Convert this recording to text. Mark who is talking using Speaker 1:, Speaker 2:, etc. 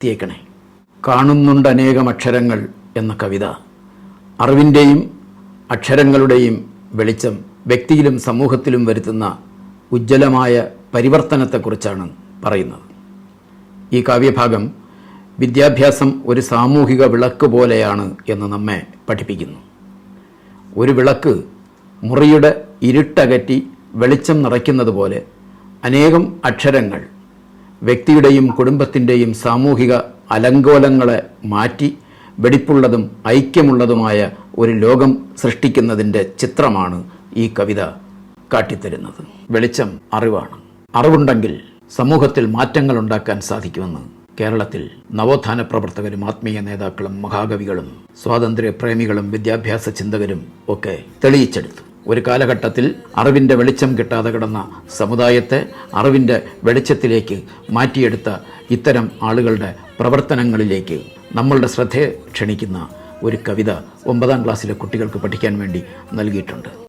Speaker 1: എത്തിയേക്കണേ. കാണുന്നുണ്ട് അനേകം അക്ഷരങ്ങൾ എന്ന കവിത അറിവിൻ്റെയും അക്ഷരങ്ങളുടെയും വെളിച്ചം വ്യക്തിയിലും സമൂഹത്തിലും വരുത്തുന്ന ഉജ്ജ്വലമായ പരിവർത്തനത്തെക്കുറിച്ചാണ് പറയുന്നത്. ഈ കാവ്യഭാഗം വിദ്യാഭ്യാസം ഒരു സാമൂഹിക വിളക്ക് പോലെയാണ് എന്ന് നമ്മെ പഠിപ്പിക്കുന്നു. ഒരു വിളക്ക് മുറിയുടെ ഇരുട്ടകറ്റി വെളിച്ചം നിറയ്ക്കുന്നത് പോലെ അനേകം അക്ഷരങ്ങൾ വ്യക്തിയുടെയും കുടുംബത്തിൻ്റെയും സാമൂഹിക അലങ്കോലങ്ങളെ മാറ്റി വെടിപ്പുള്ളതും ഐക്യമുള്ളതുമായ ഒരു ലോകം സൃഷ്ടിക്കുന്നതിൻ്റെ ചിത്രമാണ് ഈ കവിത കാട്ടിത്തരുന്നത്. വെളിച്ചം അറിവാണ്. അറിവുണ്ടെങ്കിൽ സമൂഹത്തിൽ മാറ്റങ്ങൾ ഉണ്ടാക്കാൻ സാധിക്കുമെന്ന് കേരളത്തിൽ നവോത്ഥാന പ്രവർത്തകരും ആത്മീയ നേതാക്കളും മഹാകവികളും സ്വാതന്ത്ര്യ പ്രേമികളും വിദ്യാഭ്യാസ ചിന്തകരും ഒക്കെ തെളിയിച്ചെടുത്തു. ഒരു കാലഘട്ടത്തിൽ അറിവിൻ്റെ വെളിച്ചം കിട്ടാതെ കിടന്ന സമുദായത്തെ അറിവിൻ്റെ വെളിച്ചത്തിലേക്ക് മാറ്റിയെടുത്ത ഇത്തരം ആളുകളുടെ പ്രവർത്തനങ്ങളിലേക്ക് നമ്മളുടെ ശ്രദ്ധയെ ക്ഷണിക്കുന്ന ഒരു കവിത 9ാം ക്ലാസ്സിലെ കുട്ടികൾക്ക് പഠിക്കാൻ വേണ്ടി നൽകിയിട്ടുണ്ട്.